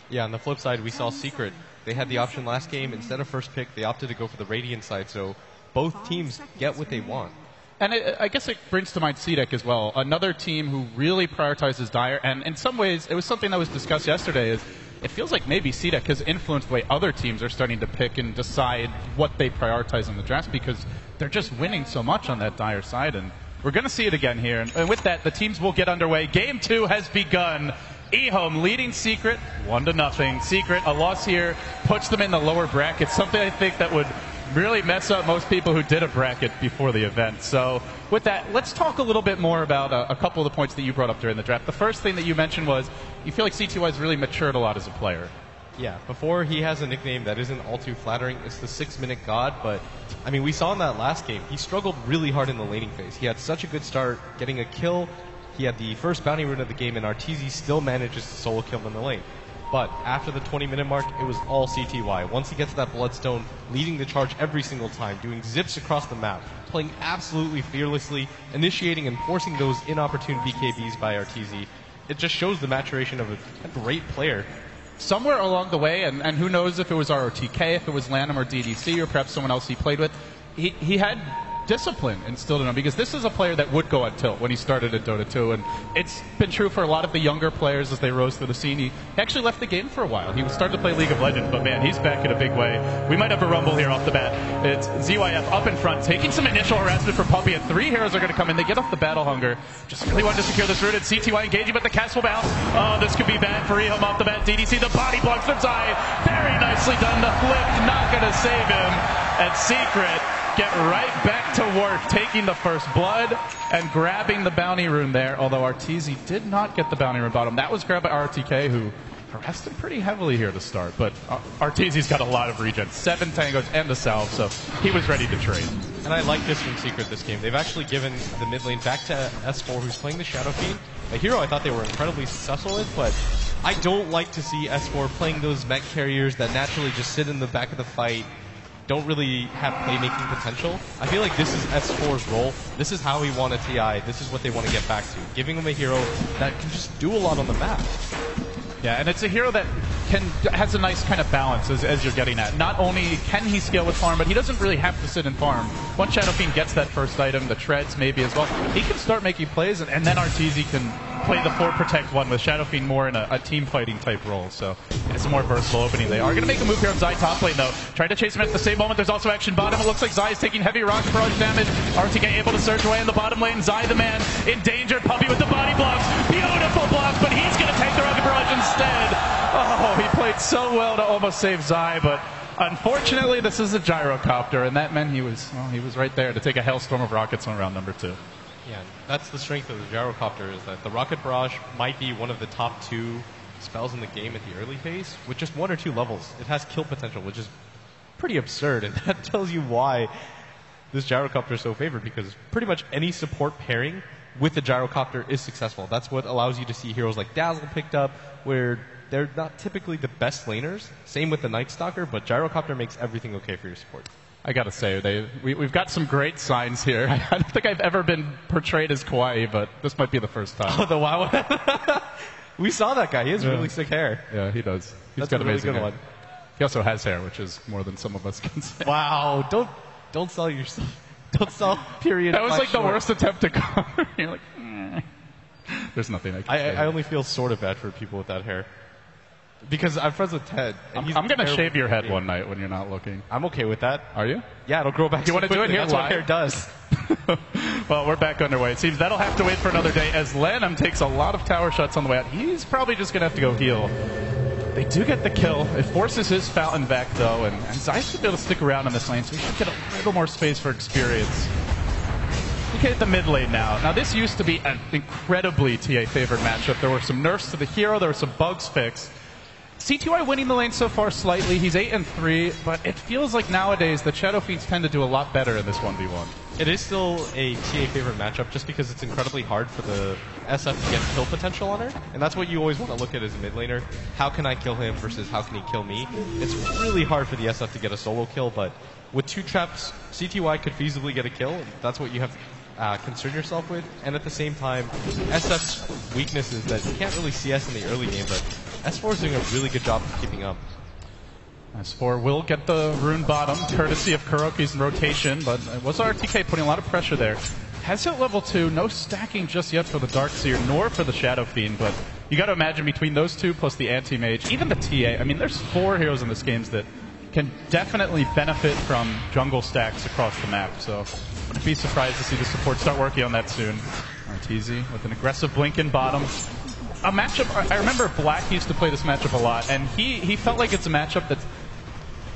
Yeah, on the flip side, we saw Secret. They had the option last game. Instead of first pick, they opted to go for the Radiant side, so both teams get what they want. And I guess it brings to mind CDEC as well, another team who really prioritizes Dire. And in some ways, it was something that was discussed yesterday, is it feels like maybe CDEC has influenced the way other teams are starting to pick and decide what they prioritize in the draft, because they're just winning so much on that Dire side. And we're going to see it again here. And with that, the teams will get underway. Game 2 has begun. eHome leading Secret 1-0. Secret, a loss here, puts them in the lower bracket, something I think that would really mess up most people who did a bracket before the event. So with that, let's talk a little bit more about a couple of the points that you brought up during the draft. The first thing that you mentioned was you feel like CTY has really matured a lot as a player. Yeah, before he has a nickname that isn't all too flattering. It's the 6-minute god, but I mean, we saw in that last game, he struggled really hard in the laning phase. He had such a good start, getting a kill. He had the first bounty rune of the game, and RTZ still manages to solo kill him in the lane. But after the 20-minute mark, it was all CTY. Once he gets that Bloodstone, leading the charge every single time, doing zips across the map, playing absolutely fearlessly, initiating and forcing those inopportune BKBs by RTZ. It just shows the maturation of a great player. Somewhere along the way, and who knows if it was ROTK, if it was Lanham or DDC, or perhaps someone else he played with, he had discipline instilled in him, because this is a player that would go on tilt when he started at Dota 2, and it's been true for a lot of the younger players as they rose through the scene. He actually left the game for a while. He started to play League of Legends, but man, he's back in a big way. We might have a rumble here off the bat. It's ZYF up in front, taking some initial harassment from Puppy, and 3 heroes are going to come in. They get off the battle hunger. Just really want to secure this route, and CTY engaging, but the cast will bounce. Oh, this could be bad for eHome off the bat. DDC, the body blocks from Zai. Very nicely done. The flip, not going to save him. And Secret get right back to work, taking the first blood and grabbing the bounty rune there, although RTZ did not get the bounty rune bottom. That was grabbed by RTK, who harassed him pretty heavily here to start, but RTZ's got a lot of regen, 7 tangos and a salve, so he was ready to trade. And I like this from Secret this game. They've actually given the mid lane back to S4, who's playing the Shadow Fiend, a hero I thought they were incredibly successful with, but I don't like to see S4 playing those mech carriers that naturally just sit in the back of the fight, don't really have playmaking potential. I feel like this is S4's role. This is how he won a TI. This is what they want to get back to. Giving him a hero that can just do a lot on the map. Yeah, and it's a hero that has a nice kind of balance, as you're getting at. Not only can he scale with farm, but he doesn't really have to sit and farm. Once Shadow Fiend gets that first item, the treads maybe as well, he can start making plays, and then RTZ can play the 4 protect 1 with Shadow Fiend more in a team fighting type role. So it's a more versatile opening. They are going to make a move here on Zai top lane though. Trying to chase him at the same moment. There's also action bottom. It looks like Zai is taking heavy rock barrage damage. RTK able to surge away in the bottom lane. Zai the man in danger. Puppy with the body blocks. Beautiful blocks, but he's going to take the rocket barrage instead. Oh, he played so well to almost save Zai, but unfortunately this is a gyrocopter, and that meant he was right there to take a hailstorm of rockets on round number 2. Yeah, that's the strength of the gyrocopter, is that the rocket barrage might be one of the top 2 spells in the game at the early phase with just 1 or 2 levels. It has kill potential, which is pretty absurd, and that tells you why this gyrocopter is so favored, because pretty much any support pairing with the gyrocopter is successful. That's what allows you to see heroes like Dazzle picked up, where they're not typically the best laners. Same with the Night Stalker, but gyrocopter makes everything okay for your support. I gotta say, we've got some great signs here. I don't think I've ever been portrayed as kawaii, but this might be the first time. Oh, the WoW. We saw that guy. He has really sick hair. Yeah, he does. That's got a really good hair. One. He also has hair, which is more than some of us can say. Wow! Don't sell yourself. Don't sell. Period. That was like the worst attempt to cover. You're like, there's nothing I can say. I only feel sort of bad for people with that hair. Because I'm friends with Ted. And I'm going to shave your head one night when you're not looking. I'm okay with that. Are you? Yeah, it'll grow back. You want to do it here? That's what hair does. Well, we're back underway. It seems that'll have to wait for another day, as Lanham takes a lot of tower shots on the way out. He's probably just going to have to go heal. They do get the kill. It forces his Fountain back, though, and Zai should be able to stick around in this lane, so he should get a little more space for experience. Look at the mid lane now. Now, this used to be an incredibly TA-favored matchup. There were some nerfs to the hero. There were some bugs fixed. CTY winning the lane so far slightly. He's 8-3, but it feels like nowadays the Shadow Fiends tend to do a lot better in this 1v1. It is still a TA favorite matchup just because it's incredibly hard for the SF to get kill potential on her. And that's what you always want to look at as a mid laner. How can I kill him versus how can he kill me? It's really hard for the SF to get a solo kill, but with 2 traps, CTY could feasibly get a kill. That's what you have to concern yourself with. And at the same time, SF's weakness is that you can't really CS in the early game, but S4 is doing a really good job of keeping up. S4 will get the rune bottom, courtesy of Kuroki's rotation, but it was RTK putting a lot of pressure there. Has hit level 2, no stacking just yet for the Darkseer, nor for the Shadow Fiend, but you got to imagine between those two plus the Anti-Mage, even the TA, I mean, there's 4 heroes in this game that can definitely benefit from jungle stacks across the map, so wouldn't be surprised to see the support start working on that soon. Arteezy with an aggressive blink in bottom. A matchup, I remember Black used to play this matchup a lot, and he felt like it's a matchup that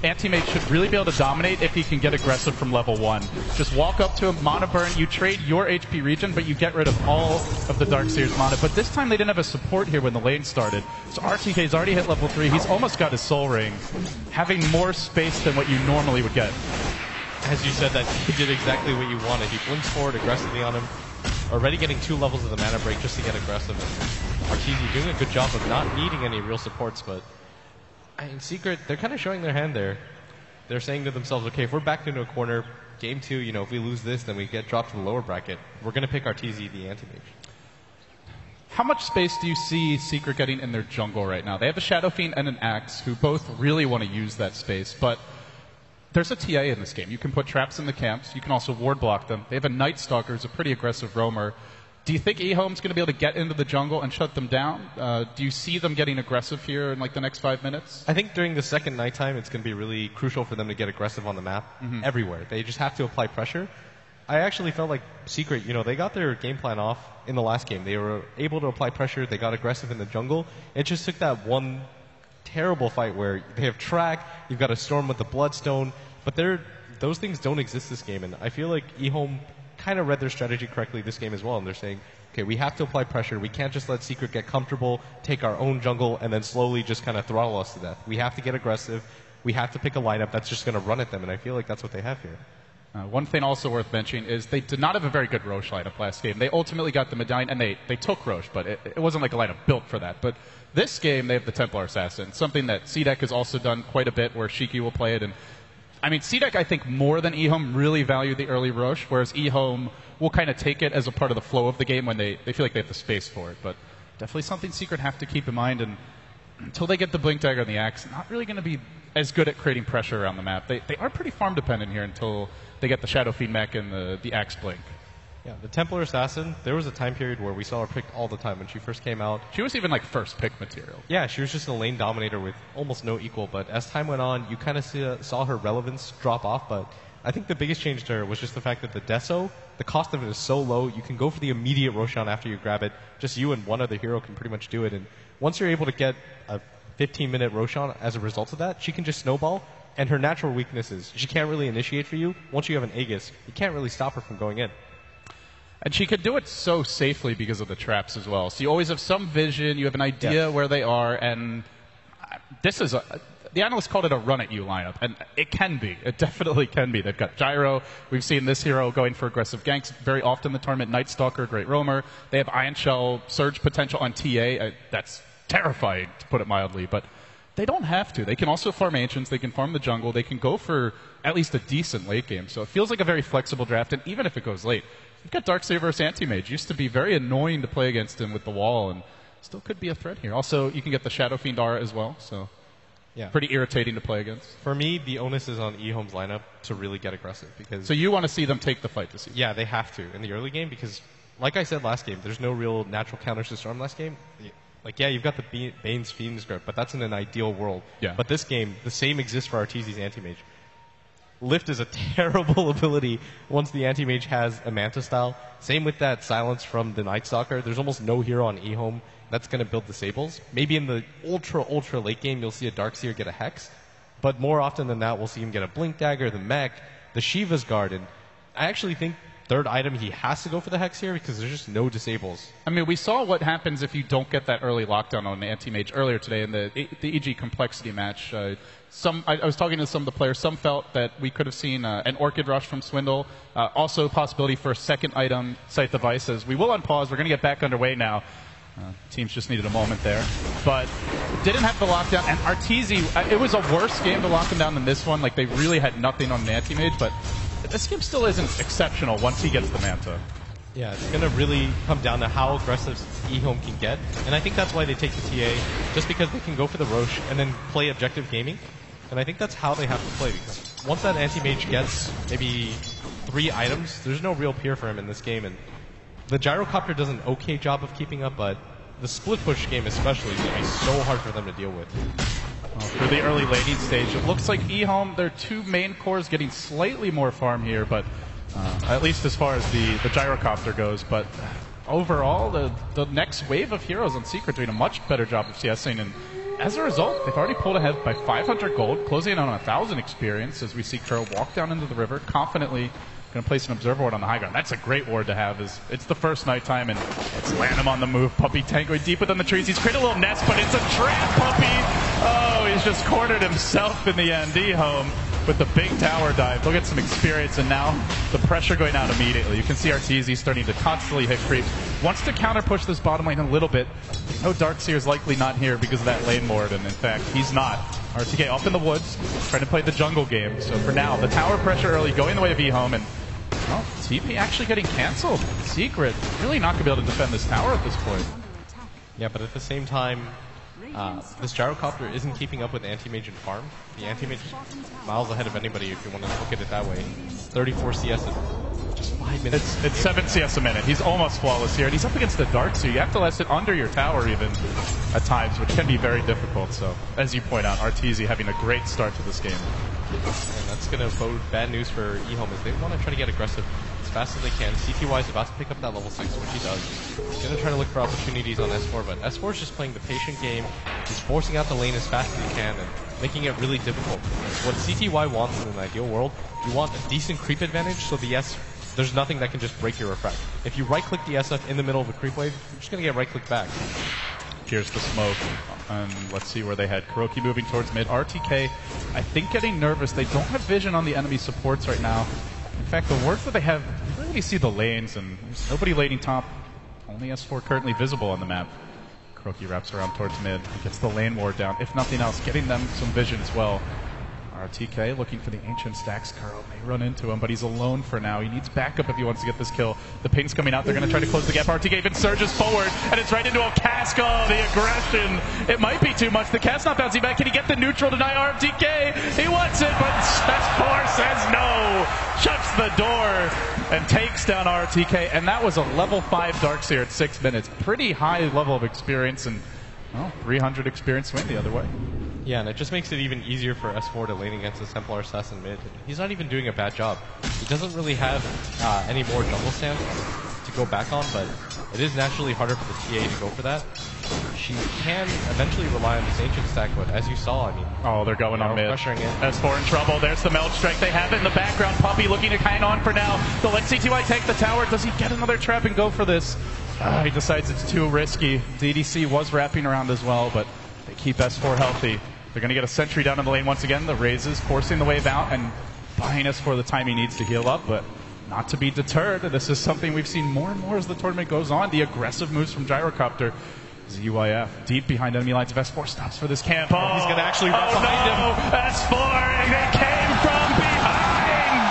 Anti-Mage should really be able to dominate if he can get aggressive from level 1. Just walk up to him, mana burn, you trade your HP regen, but you get rid of all of the Darkseer's mana. But this time they didn't have a support here when the lane started. So RTK's already hit level 3, he's almost got his soul ring, having more space than what you normally would get. As you said, that he did exactly what you wanted. He blinks forward aggressively on him, already getting 2 levels of the mana break just to get aggressive. And Arteezy doing a good job of not needing any real supports, but in Secret, they're kind of showing their hand there. They're saying to themselves, okay, if we're backed into a corner, game 2, you know, if we lose this, then we get dropped to the lower bracket. We're going to pick Arteezy, the Anti-Mage. How much space do you see Secret getting in their jungle right now? They have a Shadow Fiend and an Axe, who both really want to use that space, but there's a TA in this game. You can put traps in the camps. You can also ward block them. They have a Night Stalker who's a pretty aggressive roamer. Do you think eHome's going to be able to get into the jungle and shut them down? Do you see them getting aggressive here in like the next 5 minutes? I think during the second nighttime, it's going to be really crucial for them to get aggressive on the map everywhere. They just have to apply pressure. I actually felt like Secret, you know, they got their game plan off in the last game. They were able to apply pressure. They got aggressive in the jungle. It just took that one terrible fight where they have track, you've got a Storm with the Bloodstone, but those things don't exist this game. And I feel like eHome kind of read their strategy correctly this game as well, and they're saying, okay, we have to apply pressure. We can't just let Secret get comfortable, take our own jungle, and then slowly just kind of throttle us to death. We have to get aggressive. We have to pick a lineup that's just going to run at them, and I feel like that's what they have here. One thing also worth mentioning is they did not have a very good Roche lineup last game. They ultimately got the Medallion, and they took Roche, but it wasn't like a lineup built for that. But this game, they have the Templar Assassin, something that CDEC has also done quite a bit, where Shiki will play it, and I mean, CDEC, I think, more than eHome, really value the early Roche, whereas eHome will kind of take it as a part of the flow of the game when they feel like they have the space for it. But definitely something Secret have to keep in mind, and until they get the Blink Dagger and the Axe, not really going to be as good at creating pressure around the map. They are pretty farm-dependent here until they get the Shadow Fiend mech and the Axe Blink. Yeah, the Templar Assassin, there was a time period where we saw her picked all the time when she first came out. She was even like first pick material. Yeah, she was just a lane dominator with almost no equal, but as time went on, you kind of saw her relevance drop off, but I think the biggest change to her was just the fact that the Deso, the cost of it is so low, you can go for the immediate Roshan after you grab it. Just you and one other hero can pretty much do it, and once you're able to get a 15-minute Roshan as a result of that, she can just snowball, and her natural weakness is she can't really initiate for you. Once you have an Aegis, you can't really stop her from going in. And she could do it so safely because of the traps as well. So you always have some vision, you have an idea where they are, and this is the analysts called it a run-at-you lineup, and it can be. It definitely can be. They've got Gyro. We've seen this hero going for aggressive ganks very often in the tournament. Night Stalker, great roamer. They have Iron Shell, Surge potential on TA. That's terrifying, to put it mildly, but they don't have to. They can also farm Ancients. They can farm the jungle. They can go for at least a decent late game. So it feels like a very flexible draft, and even if it goes late, you've got Darkseer versus Anti-Mage. Used to be very annoying to play against him with the wall, and still could be a threat here. Also, you can get the Shadow Fiend Aura as well, so yeah, pretty irritating to play against. For me, the onus is on eHome's lineup to really get aggressive. Because so you want to see them take the fight this season? Yeah, they have to in the early game because, like I said last game, there's no real natural counters to Storm last game. Like, yeah, you've got the Bane's Fiend script, but that's in an ideal world. Yeah. But this game, the same exists for Arteezy's Anti-Mage. Lift is a terrible ability once the Anti-Mage has a Manta style. Same with that Silence from the Night Stalker. There's almost no hero on eHome that's going to build disables. Maybe in the ultra late game, you'll see a Darkseer get a Hex. But more often than that, we'll see him get a Blink Dagger, the Mech, the Shiva's Guard. And I actually think third item, he has to go for the Hex here because there's just no disables. I mean, we saw what happens if you don't get that early lockdown on an Anti-Mage earlier today in the EG Complexity match. I was talking to some of the players. Some felt that we could have seen an Orchid Rush from Swindle. Also a possibility for a second item, Scythe of Ices. We will unpause. We're going to get back underway now. Teams just needed a moment there. But didn't have the lockdown. And Arteezy, it was a worse game to lock him down than this one. Like, they really had nothing on an Anti-Mage, but this game still isn't exceptional once he gets the Manta. Yeah, it's going to really come down to how aggressive eHome can get. And I think that's why they take the TA, just because they can go for the Roche and then play objective gaming. And I think that's how they have to play, because once that anti-mage gets maybe 3 items, there's no real peer for him in this game. And the Gyrocopter does an okay job of keeping up, but the split push game especially is going to be so hard for them to deal with. For the early laning stage, it looks like eHome, their 2 main cores getting slightly more farm here, but at least as far as the Gyrocopter goes. But overall, the next wave of heroes on Secret doing a much better job of CSing, and as a result, they've already pulled ahead by 500 gold, closing in on 1,000 experience as we see Curl walk down into the river, confidently going to place an observer ward on the high ground. That's a great ward to have. It's the first nighttime, and it's Lanham on the move. Puppey tank going deep within the trees. He's created a little nest, but it's a trap, Puppey! Oh, he's just cornered himself in the end. eHome with the big tower dive. He'll get some experience, and now the pressure going out immediately. You can see Arteezy starting to constantly hit creep. Wants to counter push this bottom lane a little bit. No Darkseer is likely not here because of that lane ward, and in fact, he's not. RTK off in the woods, trying to play the jungle game. So for now, the tower pressure early going the way of eHome, and well, TP actually getting cancelled. Secret really not going to be able to defend this tower at this point. Yeah, but at the same time, this Gyrocopter isn't keeping up with anti-mage and farm. The anti-mage is miles ahead of anybody if you want to look at it that way. 34 CS in just 5 minutes. It's 7 CS a minute. He's almost flawless here, and he's up against the Darkseer. You have to last it under your tower even at times, which can be very difficult. So, as you point out, Arteezy having a great start to this game. And that's going to bode bad news for eHome as they want to try to get aggressive as fast as they can. CTY is about to pick up that level 6, which he does. He's going to try to look for opportunities on S4, but S4 is just playing the patient game. He's forcing out the lane as fast as he can and making it really difficult. What CTY wants in an ideal world, you want a decent creep advantage, so the there's nothing that can just break your refract. If you right-click the SF in the middle of a creep wave, you're just going to get right-clicked back. Here's the smoke, and let's see where they head. Kuroki moving towards mid. RTK, I think, getting nervous. They don't have vision on the enemy supports right now. In fact, the work that they have, you really see the lanes, and there's nobody laning top. Only S4 currently visible on the map. Kuroki wraps around towards mid. He gets the lane ward down, if nothing else, getting them some vision as well. RTK looking for the ancient stacks. Carl may run into him, but he's alone for now. He needs backup if he wants to get this kill. The ping's coming out. They're going to try to close the gap. RTK even surges forward, and it's right into a cask. Oh, the aggression. It might be too much. The cat's not bouncing back. Can he get the neutral tonight? RTK, he wants it, but S4 says no. Shuts the door and takes down RTK, and that was a level 5 Darkseer at 6 minutes. Pretty high level of experience, and well, 300 experience swing the other way. Yeah, and it just makes it even easier for S4 to lane against the Templar Assassin mid. He's not even doing a bad job. He doesn't really have any more jungle stance to go back on, but it is naturally harder for the TA to go for that. She can eventually rely on this ancient stack, but as you saw, I mean... Oh, they're going on mid. Pressuring in. S4 in trouble. There's the Meld Strike. They have it in the background. Puppey looking to hang on for now. They'll let CTY take the tower. Does he get another trap and go for this? He decides it's too risky. DDC was wrapping around as well, but they keep S4 healthy. They're going to get a sentry down in the lane once again. The raises forcing the wave out and buying S4 the time he needs to heal up, but not to be deterred. This is something we've seen more and more as the tournament goes on. The aggressive moves from Gyrocopter. ZYF deep behind enemy lines. If S4 stops for this camp, oh, he's going to actually run behind him. S4, it came from behind!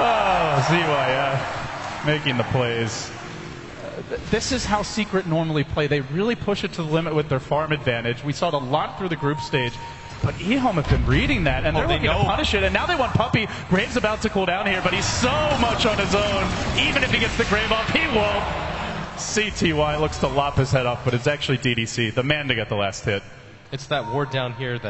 Oh, ZYF making the plays. This is how Secret normally play. They really push it to the limit with their farm advantage. We saw it a lot through the group stage, but eHome have been reading that, and they're looking to punish it, and now they want Puppey. Graves about to cool down here, but he's so much on his own. Even if he gets the Grave off, he won't. CTY looks to lop his head off, but it's actually DDC, the man to get the last hit. It's that ward down here that